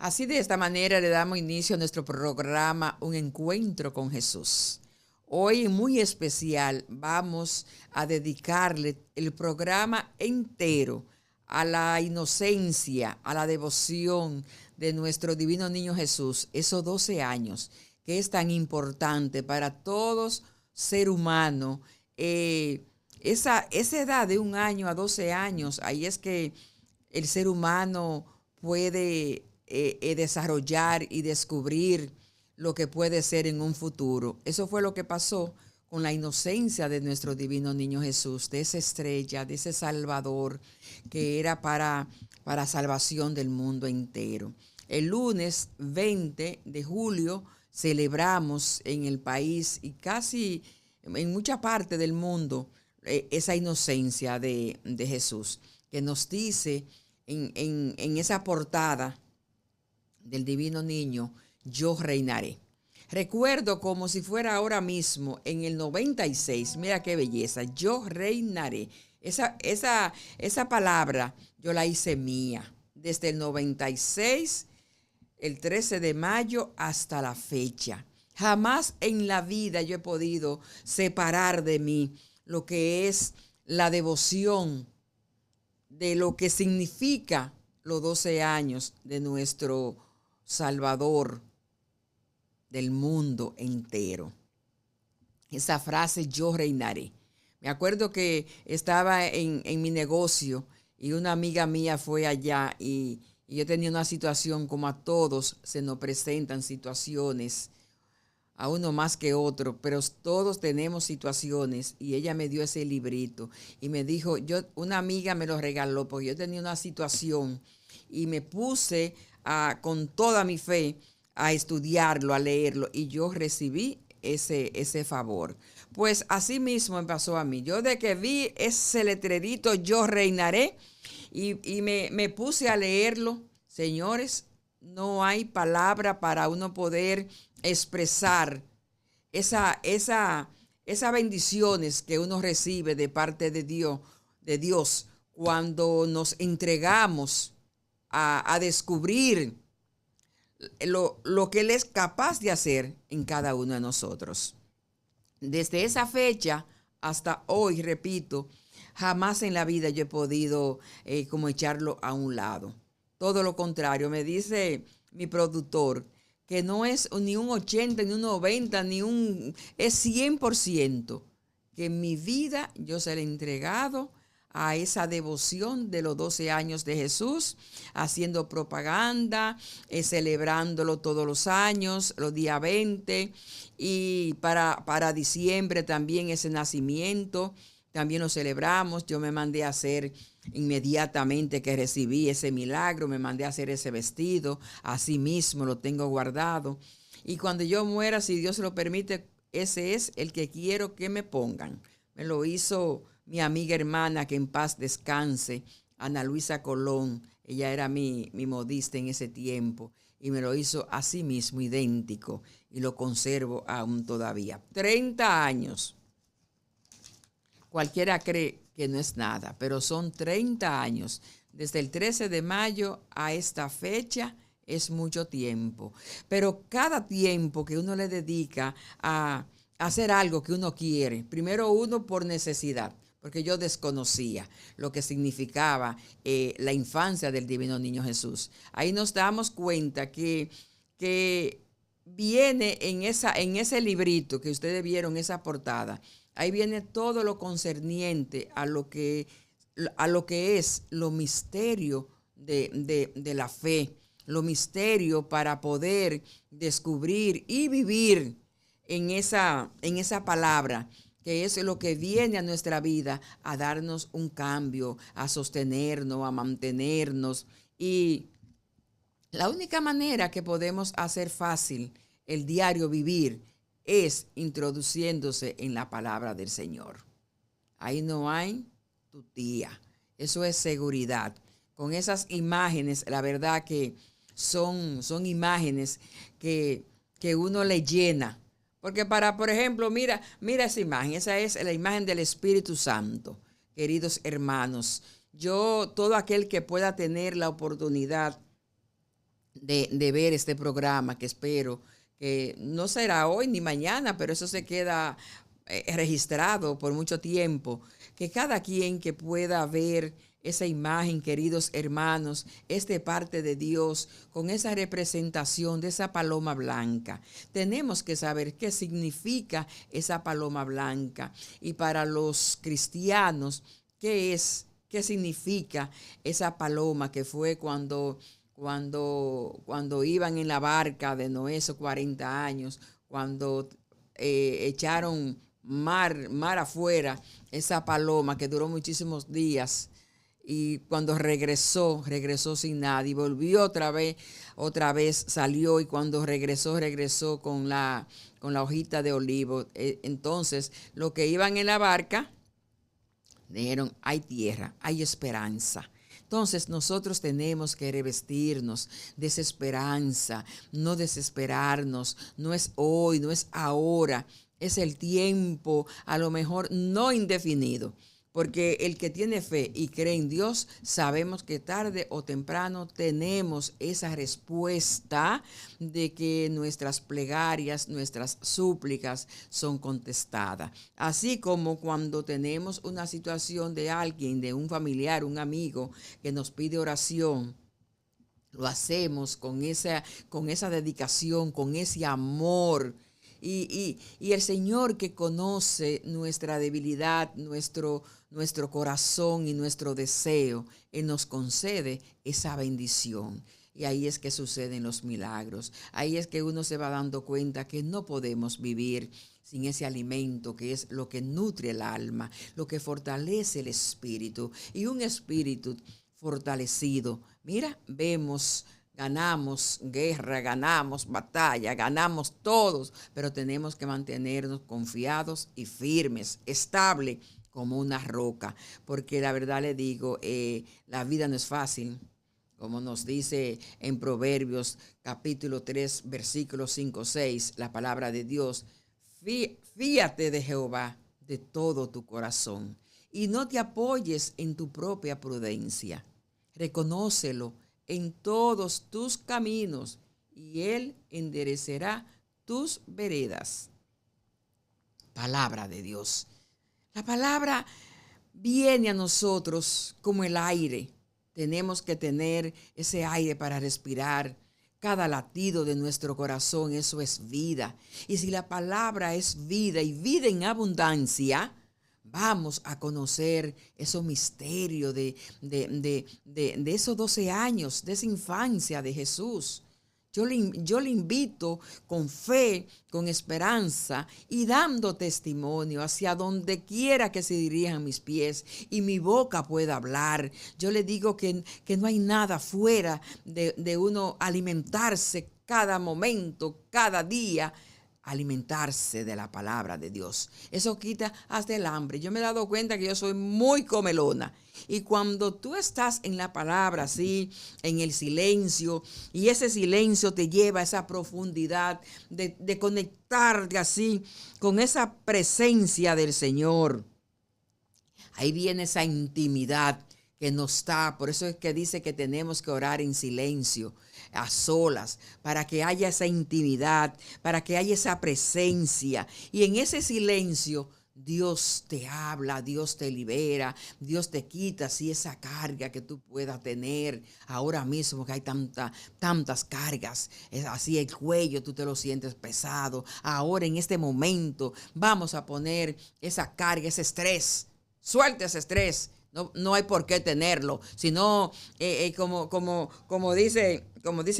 Así de esta manera le damos inicio a nuestro programa Un Encuentro con Jesús. Hoy muy especial vamos a dedicarle el programa entero a la inocencia, a la devoción de nuestro divino niño Jesús, esos 12 años que es tan importante para todos ser humano. Esa edad de 1 año a 12 años, ahí es que el ser humano puede desarrollar y descubrir lo que puede ser en un futuro. Eso fue lo que pasó con la inocencia de nuestro divino niño Jesús, de esa estrella, de ese Salvador que era para salvación del mundo entero. El lunes 20 de julio celebramos en el país y casi en mucha parte del mundo esa inocencia de Jesús, que nos dice en esa portada del divino niño, yo reinaré. Recuerdo como si fuera ahora mismo, en el 96, mira qué belleza, yo reinaré. Esa palabra yo la hice mía desde el 96, el 13 de mayo hasta la fecha. Jamás en la vida yo he podido separar de mí lo que es la devoción de lo que significa los 12 años de nuestro Salvador del mundo entero. Esa frase, yo reinaré. Me acuerdo que estaba en mi negocio y una amiga mía fue allá y yo tenía una situación, como a todos se nos presentan situaciones, a uno más que otro, pero todos tenemos situaciones, y ella me dio ese librito y me dijo, una amiga me lo regaló porque yo tenía una situación y me puse con toda mi fe a estudiarlo, a leerlo, y yo recibí ese favor. Pues así mismo me pasó a mí. Yo de que vi ese letrerito, yo reinaré, y me puse a leerlo. Señores, no hay palabra para uno poder expresar esas bendiciones que uno recibe de parte de Dios cuando nos entregamos a descubrir lo que Él es capaz de hacer en cada uno de nosotros. Desde esa fecha hasta hoy, repito, jamás en la vida yo he podido como echarlo a un lado. Todo lo contrario, me dice mi productor que no es ni un 80, ni un 90, es 100%, que en mi vida yo se le he entregado a esa devoción de los 12 años de Jesús, haciendo propaganda, celebrándolo todos los años, los días 20, y para diciembre también ese nacimiento, también lo celebramos. Yo me mandé a hacer inmediatamente que recibí ese milagro, me mandé a hacer ese vestido, así mismo lo tengo guardado. Y cuando yo muera, si Dios lo permite, ese es el que quiero que me pongan. Me lo hizo mi amiga hermana, que en paz descanse, Ana Luisa Colón. Ella era mi modista en ese tiempo y me lo hizo así mismo, idéntico, y lo conservo aún todavía. 30 años. Cualquiera cree que no es nada, pero son 30 años. Desde el 13 de mayo a esta fecha es mucho tiempo. Pero cada tiempo que uno le dedica a hacer algo que uno quiere, primero uno por necesidad, porque yo desconocía lo que significaba la infancia del divino niño Jesús. Ahí nos damos cuenta que viene en ese librito que ustedes vieron, esa portada. Ahí viene todo lo concerniente a lo que es lo misterio de la fe, lo misterio para poder descubrir y vivir en esa palabra, que es lo que viene a nuestra vida a darnos un cambio, a sostenernos, a mantenernos. Y la única manera que podemos hacer fácil el diario vivir es introduciéndose en la palabra del Señor. Ahí no hay tutía. Eso es seguridad. Con esas imágenes, la verdad que son imágenes que uno le llena. Porque por ejemplo, mira esa imagen. Esa es la imagen del Espíritu Santo. Queridos hermanos, todo aquel que pueda tener la oportunidad de ver este programa, que espero que no será hoy ni mañana, pero eso se queda registrado por mucho tiempo, que cada quien que pueda ver esa imagen, queridos hermanos, es de parte de Dios, con esa representación de esa paloma blanca. Tenemos que saber qué significa esa paloma blanca. Y para los cristianos, ¿qué es? ¿Qué significa esa paloma que fue cuando iban en la barca de Noé esos 40 años, cuando echaron mar afuera, esa paloma que duró muchísimos días, y cuando regresó sin nada y volvió otra vez salió, y cuando regresó con la hojita de olivo. Entonces, los que iban en la barca dijeron, hay tierra, hay esperanza. Entonces nosotros tenemos que revestirnos de esa esperanza, no desesperarnos. No es hoy, no es ahora, es el tiempo, a lo mejor no indefinido. Porque el que tiene fe y cree en Dios, sabemos que tarde o temprano tenemos esa respuesta de que nuestras plegarias, nuestras súplicas son contestadas. Así como cuando tenemos una situación de alguien, de un familiar, un amigo que nos pide oración, lo hacemos con esa dedicación, con ese amor. Y el Señor, que conoce nuestra debilidad, nuestro corazón y nuestro deseo, Él nos concede esa bendición. Y ahí es que suceden los milagros. Ahí es que uno se va dando cuenta que no podemos vivir sin ese alimento que es lo que nutre el alma, lo que fortalece el espíritu. Y un espíritu fortalecido, mira, ganamos guerra, ganamos batalla, ganamos todos, pero tenemos que mantenernos confiados y firmes, estables como una roca, porque la verdad le digo, la vida no es fácil, como nos dice en Proverbios capítulo 3, versículos 5, 6, la palabra de Dios. Fíate de Jehová de todo tu corazón y no te apoyes en tu propia prudencia. Reconócelo en todos tus caminos y Él enderecerá tus veredas. Palabra de Dios. La palabra viene a nosotros como el aire. Tenemos que tener ese aire para respirar. Cada latido de nuestro corazón, eso es vida. Y si la palabra es vida y vida en abundancia, vamos a conocer esos misterios de esos 12 años, de esa infancia de Jesús. Yo le invito con fe, con esperanza y dando testimonio hacia donde quiera que se dirijan mis pies y mi boca pueda hablar. Yo le digo que no hay nada fuera de uno alimentarse cada momento, cada día, alimentarse de la palabra de Dios. Eso quita hasta el hambre. Yo me he dado cuenta que yo soy muy comelona. Y cuando tú estás en la palabra, así, en el silencio, y ese silencio te lleva a esa profundidad de conectarte así con esa presencia del Señor. Ahí viene esa intimidad que nos está. Por eso es que dice que tenemos que orar en silencio, a solas, para que haya esa intimidad, para que haya esa presencia. Y en ese silencio Dios te habla, Dios te libera, Dios te quita así esa carga que tú puedas tener ahora mismo, que hay tantas cargas. Es así, el cuello tú te lo sientes pesado. Ahora en este momento vamos a poner esa carga, ese estrés. Suelta ese estrés. No hay por qué tenerlo, sino como dice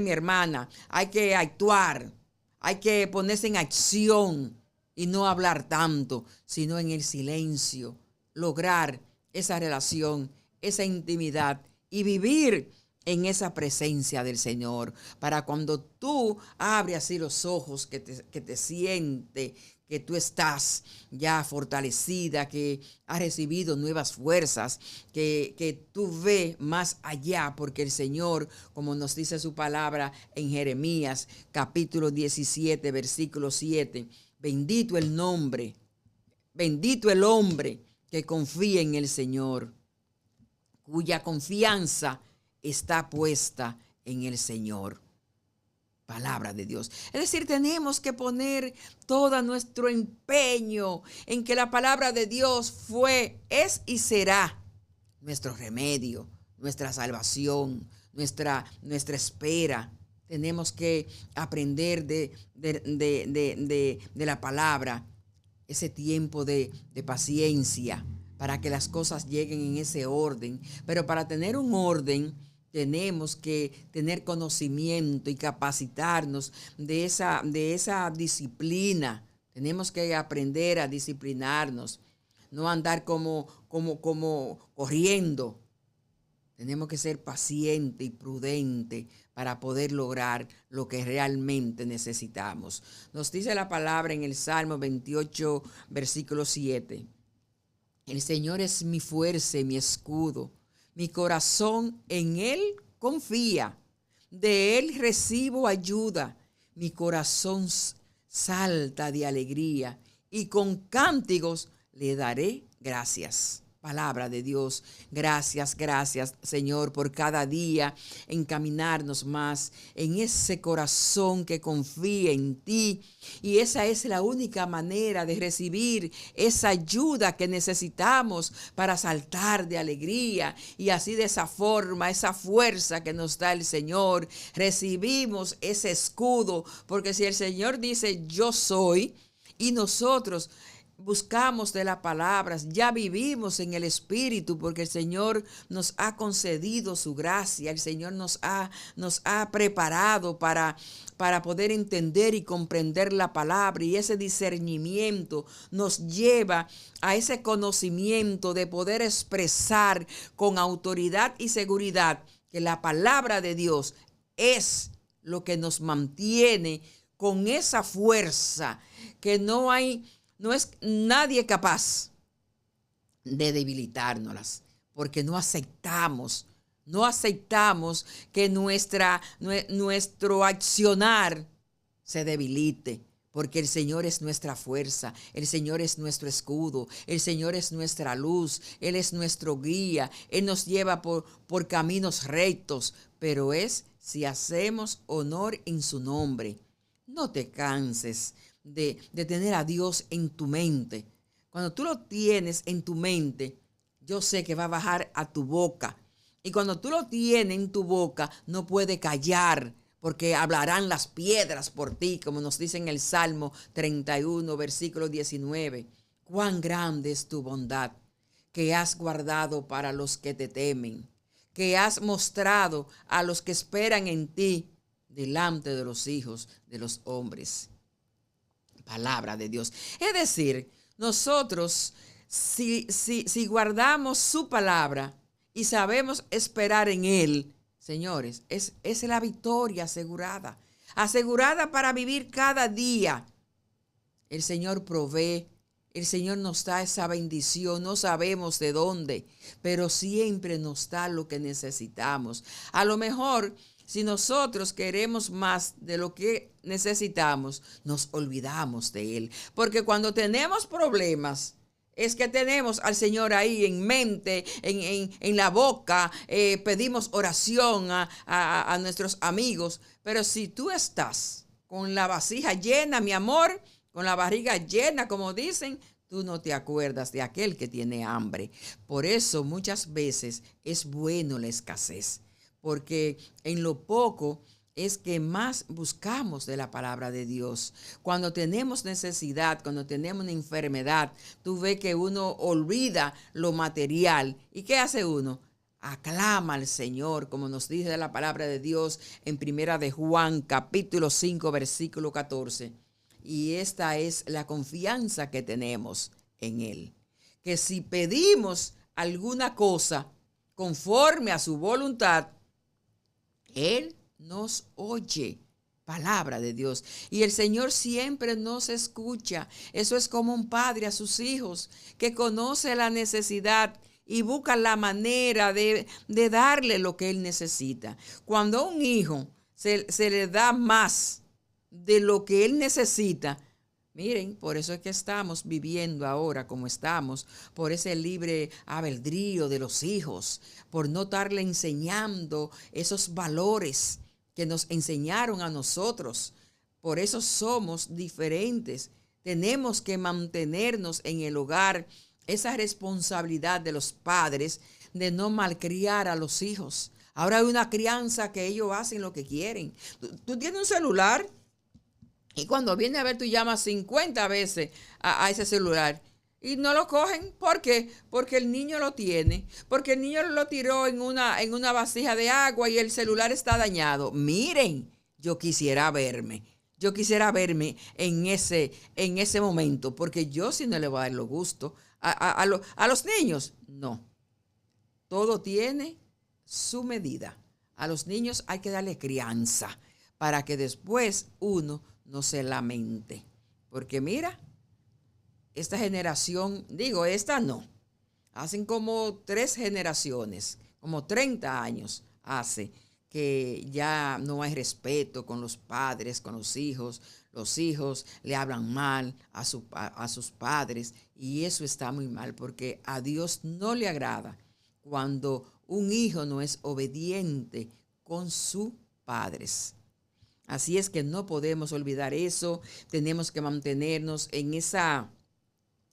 mi hermana, hay que actuar, hay que ponerse en acción y no hablar tanto, sino en el silencio, lograr esa relación, esa intimidad y vivir en esa presencia del Señor, para cuando tú abres así los ojos, que te siente que tú estás ya fortalecida, que has recibido nuevas fuerzas, que tú ves más allá, porque el Señor, como nos dice su palabra en Jeremías capítulo 17, versículo 7, bendito el hombre que confía en el Señor, cuya confianza está puesta en el Señor. Palabra de Dios. Es decir, tenemos que poner todo nuestro empeño en que la palabra de Dios fue, es y será nuestro remedio, nuestra salvación, nuestra espera. Tenemos que aprender de la palabra, ese tiempo de paciencia para que las cosas lleguen en ese orden. Pero para tener un orden, tenemos que tener conocimiento y capacitarnos de esa disciplina. Tenemos que aprender a disciplinarnos, no andar como corriendo. Tenemos que ser paciente y prudente para poder lograr lo que realmente necesitamos. Nos dice la palabra en el Salmo 28, versículo 7. El Señor es mi fuerza y mi escudo. Mi corazón en Él confía. De Él recibo ayuda. Mi corazón salta de alegría y con cánticos le daré gracias. Palabra de Dios, gracias, Señor, por cada día encaminarnos más en ese corazón que confía en ti. Y esa es la única manera de recibir esa ayuda que necesitamos para saltar de alegría. Y así de esa forma, esa fuerza que nos da el Señor, recibimos ese escudo. Porque si el Señor dice yo soy y nosotros buscamos de las palabras, ya vivimos en el Espíritu porque el Señor nos ha concedido su gracia, el Señor nos ha preparado para poder entender y comprender la palabra, y ese discernimiento nos lleva a ese conocimiento de poder expresar con autoridad y seguridad que la palabra de Dios es lo que nos mantiene con esa fuerza que no es nadie capaz de debilitárnoslas, porque no aceptamos que nuestro accionar se debilite, porque el Señor es nuestra fuerza, el Señor es nuestro escudo, el Señor es nuestra luz, Él es nuestro guía, Él nos lleva por caminos rectos, pero es si hacemos honor en su nombre. No te canses de tener a Dios en tu mente. Cuando tú lo tienes en tu mente, yo sé que va a bajar a tu boca. Y cuando tú lo tienes en tu boca, no puede callar, porque hablarán las piedras por ti, como nos dice en el Salmo 31, versículo 19. Cuán grande es tu bondad, que has guardado para los que te temen, que has mostrado a los que esperan en ti delante de los hijos de los hombres. Palabra de Dios. Es decir, nosotros si guardamos su palabra y sabemos esperar en Él, señores, es la victoria asegurada. Asegurada para vivir cada día. El Señor provee, el Señor nos da esa bendición, no sabemos de dónde, pero siempre nos da lo que necesitamos. A lo mejor, si nosotros queremos más de lo que necesitamos, nos olvidamos de Él. Porque cuando tenemos problemas, es que tenemos al Señor ahí en mente, en la boca, pedimos oración a nuestros amigos. Pero si tú estás con la vasija llena, mi amor, con la barriga llena, como dicen, tú no te acuerdas de aquel que tiene hambre. Por eso muchas veces es bueno la escasez, porque en lo poco es que más buscamos de la palabra de Dios. Cuando tenemos necesidad, cuando tenemos una enfermedad, tú ves que uno olvida lo material. ¿Y qué hace uno? Aclama al Señor, como nos dice la palabra de Dios en Primera de Juan, capítulo 5, versículo 14. Y esta es la confianza que tenemos en Él. Que si pedimos alguna cosa conforme a su voluntad, Él nos oye. Palabra de Dios. Y el Señor siempre nos escucha. Eso es como un padre a sus hijos, que conoce la necesidad y busca la manera de darle lo que él necesita. Cuando a un hijo se le da más de lo que él necesita, miren, por eso es que estamos viviendo ahora como estamos, por ese libre albedrío de los hijos, por no estarle enseñando esos valores que nos enseñaron a nosotros. Por eso somos diferentes. Tenemos que mantenernos en el hogar, esa responsabilidad de los padres de no malcriar a los hijos. Ahora hay una crianza que ellos hacen lo que quieren. Tú tienes un celular y cuando viene a ver tú llamas 50 veces a ese celular y no lo cogen. ¿Por qué? Porque el niño lo tiene, porque el niño lo tiró en una vasija de agua y el celular está dañado. Miren, yo quisiera verme en ese momento, porque yo sí no le voy a dar los gustos a los niños. No, todo tiene su medida. A los niños hay que darle crianza para que después uno no se lamente. Porque mira, esta generación, digo, esta no, hacen como 3 generaciones, como 30 años hace que ya no hay respeto con los padres, con los hijos le hablan mal a sus padres y eso está muy mal porque a Dios no le agrada cuando un hijo no es obediente con sus padres. Así es que no podemos olvidar eso, tenemos que mantenernos en esa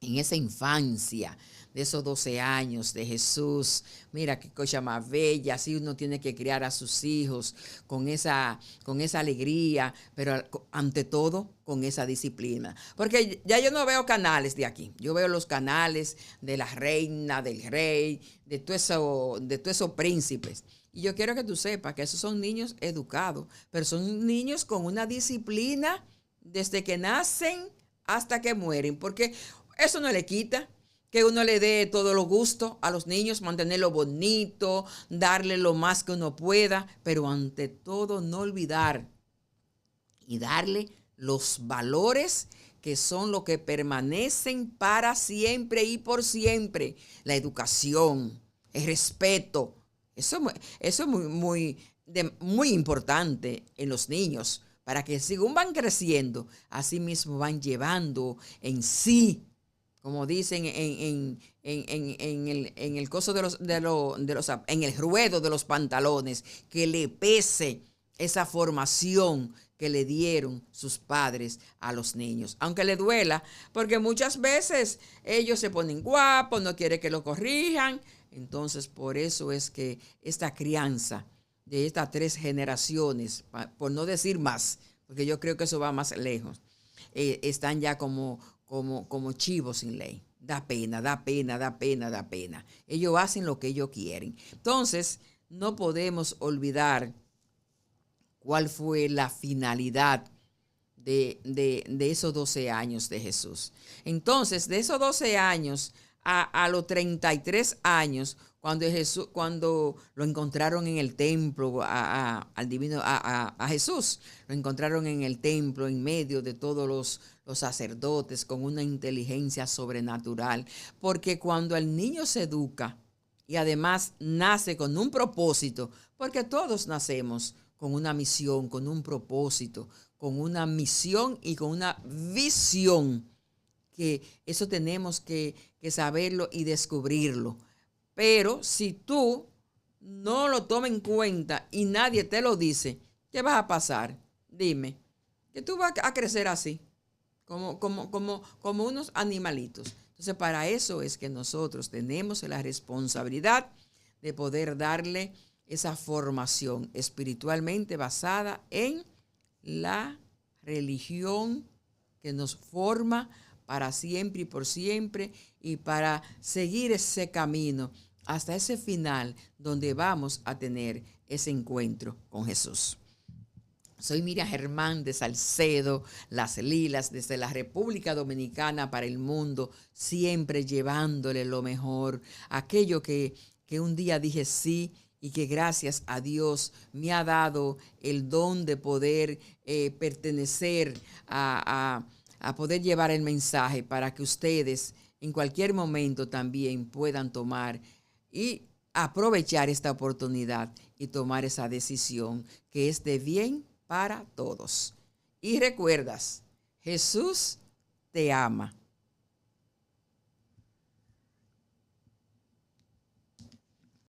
infancia de esos 12 años de Jesús. Mira qué cosa más bella, así uno tiene que criar a sus hijos con esa alegría, pero ante todo con esa disciplina. Porque ya yo no veo canales de aquí, yo veo los canales de la reina, del rey, de todos esos príncipes. Y yo quiero que tú sepas que esos son niños educados, pero son niños con una disciplina desde que nacen hasta que mueren, porque eso no le quita que uno le dé todos los gustos a los niños, mantenerlo bonito, darle lo más que uno pueda, pero ante todo no olvidar y darle los valores que son lo que permanecen para siempre y por siempre. La educación, el respeto, eso es muy importante en los niños, para que según van creciendo, así mismo van llevando en sí, como dicen en el coso en el ruedo de los pantalones, que le pese esa formación que le dieron sus padres a los niños. Aunque le duela, porque muchas veces ellos se ponen guapos, no quieren que lo corrijan. Entonces, por eso es que esta crianza de estas 3 generaciones, por no decir más, porque yo creo que eso va más lejos, están ya como chivos sin ley. Da pena. Ellos hacen lo que ellos quieren. Entonces, no podemos olvidar cuál fue la finalidad de esos 12 años de Jesús. Entonces, de esos 12 años a los 33 años, cuando lo encontraron en el templo, a Jesús, lo encontraron en el templo, en medio de todos los sacerdotes, con una inteligencia sobrenatural, porque cuando el niño se educa y además nace con un propósito, porque todos nacemos con una misión, con un propósito, con una misión y con una visión, que eso tenemos que saberlo y descubrirlo. Pero si tú no lo tomas en cuenta y nadie te lo dice, ¿qué vas a pasar? Dime, que tú vas a crecer así, como unos animalitos. Entonces, para eso es que nosotros tenemos la responsabilidad de poder darle esa formación espiritualmente basada en la religión que nos forma para siempre y por siempre, y para seguir ese camino hasta ese final donde vamos a tener ese encuentro con Jesús. Soy Miriam Germán de Salcedo, Las Lilas, desde la República Dominicana para el mundo, siempre llevándole lo mejor, aquello que un día dije sí y que gracias a Dios me ha dado el don de poder pertenecer a poder llevar el mensaje para que ustedes en cualquier momento también puedan tomar y aprovechar esta oportunidad y tomar esa decisión que es de bien para todos. Y recuerdas, Jesús te ama.